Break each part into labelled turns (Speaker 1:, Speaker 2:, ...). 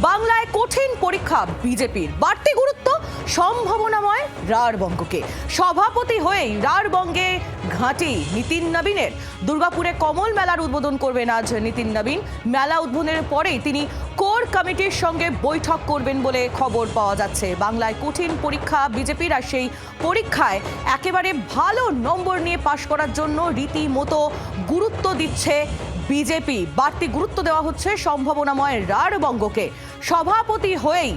Speaker 1: বাংলায় কঠিন পরীক্ষা বিজেপির, বাড়তি গুরুত্ব সম্ভাবনাময় রাঢ়বঙ্গকে। সভাপতি হয়েই রাঢ়বঙ্গে ঘাঁটি নীতিন নবীনের। দুর্গাপুরে কমল মেলার উদ্বোধন করবেন আজ নীতিন নবীন। মেলা উদ্বোধনের পরেই তিনি কোর কমিটির সঙ্গে বৈঠক করবেন বলে খবর পাওয়া যাচ্ছে। বাংলায় কঠিন পরীক্ষা বিজেপির, আর সেই পরীক্ষায় একেবারে ভালো নম্বর নিয়ে পাশ করার জন্য রীতিমতো গুরুত্ব দিচ্ছে বিজেপি। বাড়তি গুরুত্ব দেওয়া হচ্ছে সম্ভাবনাময় রাঢ়বঙ্গকে। সভাপতি হয়েই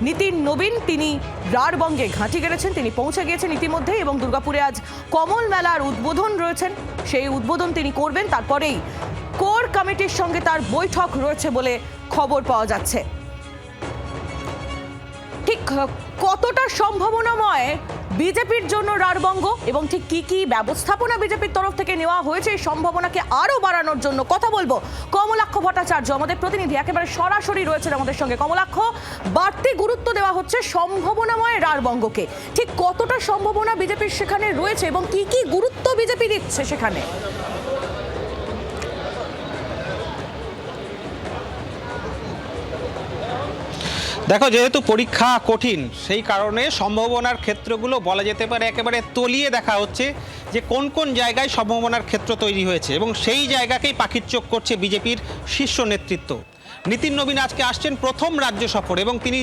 Speaker 1: নীতিন নবীন তিনি রাঢ়বঙ্গে ঘাঁটি গেড়েছেন, তিনি পৌঁছে গিয়েছেন ইতিমধ্যে, এবং দুর্গাপুরে আজ কমল মেলার উদ্বোধন রয়েছেন, সেই উদ্বোধন তিনি করবেন। তারপরেই কোর কমিটির সঙ্গে তার বৈঠক রয়েছে বলে খবর পাওয়া যাচ্ছে। ঠিক কতটা সম্ভাবনাময় বিজেপির জন্য রাঢ়বঙ্গ, এবং ঠিক কি কি ব্যবস্থাপনা বিজেপির তরফ থেকে নেওয়া হয়েছে এই সম্ভাবনাকে আরো বাড়ানোর জন্য, কথা বলবো কমলাক্ষ ভট্টাচার্য, আমাদের প্রতিনিধি একেবারে সরাসরি রয়েছেন আমাদের সঙ্গে। কমলাক্ষ, বাড়তি গুরুত্ব দেওয়া হচ্ছে সম্ভাবনাময় রাঢ়বঙ্গকে, ঠিক কতটা সম্ভাবনা বিজেপির সেখানে রয়েছে এবং কি কি গুরুত্ব বিজেপি দিচ্ছে সেখানে?
Speaker 2: দেখো, যেহেতু পরীক্ষা কঠিন, সেই কারণে সম্ভাবনার ক্ষেত্রগুলো বলা যেতে পারে একেবারে তলিয়ে দেখা হচ্ছে যে কোন কোন জায়গায় সম্ভাবনার ক্ষেত্র তৈরি হয়েছে, এবং সেই জায়গাকেই পাখির চোখ করছে বিজেপির শীর্ষ নেতৃত্ব। নীতিন নবীন আজকে আসছেন প্রথম রাজ্য সফর, এবং তিনি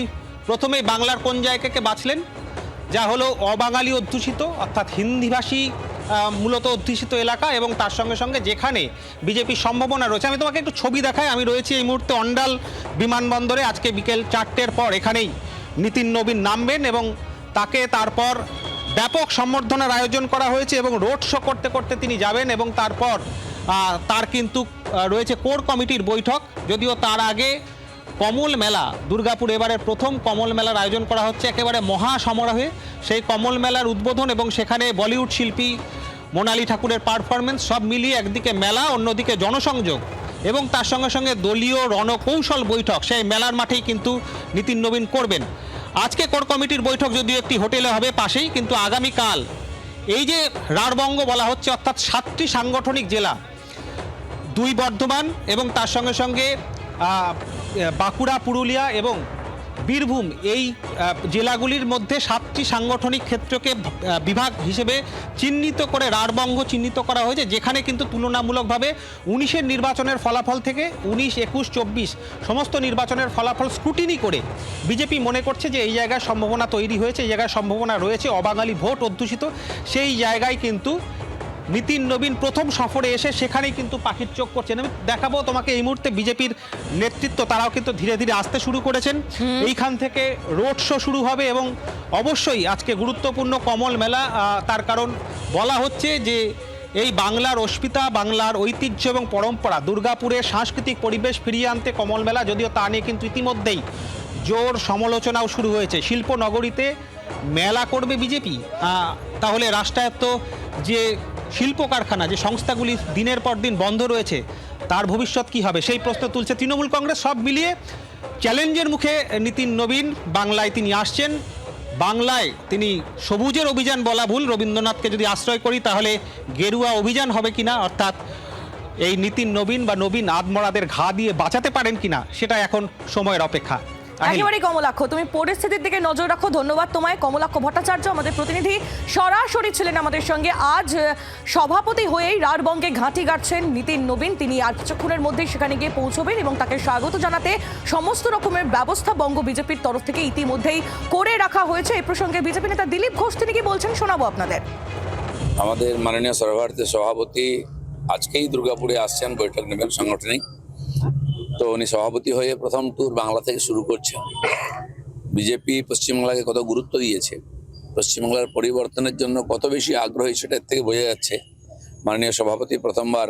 Speaker 2: প্রথমেই বাংলার কোন জায়গাকে বাছলেন, যা হলো অবাঙালি অধ্যুষিত অর্থাৎ হিন্দিভাষী মূলত অধ্যুষিত এলাকা, এবং তার সঙ্গে সঙ্গে যেখানে বিজেপির সম্ভাবনা রয়েছে। আমি তোমাকে একটু ছবি দেখাই। আমি রয়েছি এই মুহূর্তে অন্ডাল বিমানবন্দরে। আজকে বিকেল 4টের পর এখানেই নীতিন নবীন নামবেন, এবং তাকে তারপর ব্যাপক সম্বর্ধনার আয়োজন করা হয়েছে, এবং রোড শো করতে করতে তিনি যাবেন, এবং তারপর তার কিন্তু রয়েছে কোর কমিটির বৈঠক। যদিও তার আগে কমল মেলা, দুর্গাপুর এবারের প্রথম কমল মেলার আয়োজন করা হচ্ছে একেবারে মহা সমারোহে। সেই কমল মেলার উদ্বোধন এবং সেখানে বলিউড শিল্পী মোনালি ঠাকুরের পারফরমেন্স, সব মিলিয়ে একদিকে মেলা, অন্যদিকে জনসংযোগ, এবং তার সঙ্গে সঙ্গে দলীয় রণকৌশল বৈঠক সেই মেলার মাঠেই কিন্তু নীতিন নবীন করবেন। আজকে কোর কমিটির বৈঠক যদিও একটি হোটেলে হবে পাশেই, কিন্তু আগামীকাল এই যে রাঢ়বঙ্গ বলা হচ্ছে, অর্থাৎ 7টি সাংগঠনিক জেলা, 2 বর্ধমান এবং তার সঙ্গে সঙ্গে বাঁকুড়া, পুরুলিয়া এবং বীরভূম, এই জেলাগুলির মধ্যে 7টি সাংগঠনিক ক্ষেত্রকে বিভাগ হিসেবে চিহ্নিত করে রাঢ়বঙ্গ চিহ্নিত করা হয়েছে, যেখানে কিন্তু তুলনামূলকভাবে 19-এর নির্বাচনের ফলাফল থেকে 19, 21, 24 সমস্ত নির্বাচনের ফলাফল স্ক্রুটিনি করে বিজেপি মনে করছে যে এই জায়গায় সম্ভাবনা তৈরি হয়েছে, এই জায়গায় সম্ভাবনা রয়েছে, অবাঙালি ভোট অধ্যুষিত। সেই জায়গায় কিন্তু নীতিন নবীন প্রথম সফরে এসে সেখানেই কিন্তু পাখির চোখ করছেন। আমি দেখাবো তোমাকে এই মুহূর্তে বিজেপির নেতৃত্ব, তারাও কিন্তু ধীরে ধীরে আসতে শুরু করেছেন। এইখান থেকে রোড শো শুরু হবে, এবং অবশ্যই আজকে গুরুত্বপূর্ণ কমল মেলা। তার কারণ বলা হচ্ছে যে এই বাংলার অস্মিতা, বাংলার ঐতিহ্য এবং পরম্পরা, দুর্গাপুরের সাংস্কৃতিক পরিবেশ ফিরিয়ে আনতে কমল মেলা। যদিও তা নিয়ে কিন্তু ইতিমধ্যেই জোর সমালোচনাও শুরু হয়েছে। শিল্পনগরীতে মেলা করবে বিজেপি, তাহলে রাষ্ট্রায়ত্ত যে শিল্প কারখানা, যে সংস্থাগুলি দিনের পর দিন বন্ধ রয়েছে, তার ভবিষ্যৎ কি হবে, সেই প্রশ্ন তুলছে তৃণমূল কংগ্রেস। সব মিলিয়ে চ্যালেঞ্জের মুখে নীতিন নবীন বাংলায় তিনি আসছেন। বাংলায় তিনি সবুজের অভিযান বলা ভুল, রবীন্দ্রনাথকে যদি আশ্রয় করি তাহলে গেরুয়া অভিযান হবে কিনা, অর্থাৎ এই নীতিন নবীন বা নবীন আদমরাদের ঘা দিয়ে বাঁচাতে পারেন কিনা, সেটা এখন সময়ের অপেক্ষা।
Speaker 1: একেবারে কমলাক্ষ, তুমি পরিস্থিতির দিকে নজর রাখো। ধন্যবাদ তোমায় কমলাক্ষ ভট্টাচার্য, আমাদের প্রতিনিধি সরাসরি ছিলেন আমাদের সঙ্গে। আজ সভাপতি হয়েই রাঢ়বঙ্গে ঘাঁটি গাড়ছেন নীতিন নবীন। তিনি আর কিছুক্ষণের মধ্যেই সেখানে গিয়ে পৌঁছবেন, এবং তাকে স্বাগত জানাতে সমস্ত রকমের ব্যবস্থা বঙ্গ বিজেপির তরফ থেকে ইতিমধ্যেই করে রাখা হয়েছে। এই প্রসঙ্গে বিজেপি নেতা দিলীপ ঘোষ তিনি কি বলছেন শোনাবো আপনাদের।
Speaker 3: আমাদের মাননীয় সর্বভারতীয় সভাপতি আজকেই দুর্গাপুরে আসছেন, বৈঠক নেবেন সাংগঠনিক। তো উনি সভাপতি হয়ে প্রথম ট্যুর বাংলা থেকে শুরু করছেন। বিজেপি পশ্চিমবাংলাকে কত গুরুত্ব দিয়েছে, পশ্চিমবাংলার পরিবর্তনের জন্য কত বেশি আগ্রহী, সেটার থেকে বোঝা যাচ্ছে। মাননীয় সভাপতি প্রথমবার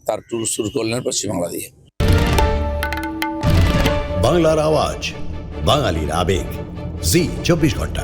Speaker 3: তার ট্যুর শুরু করলেন পশ্চিমবাংলা দিয়ে।
Speaker 4: বাংলার আওয়াজ, বাঙালির আবেগ, জি 24 ঘন্টা।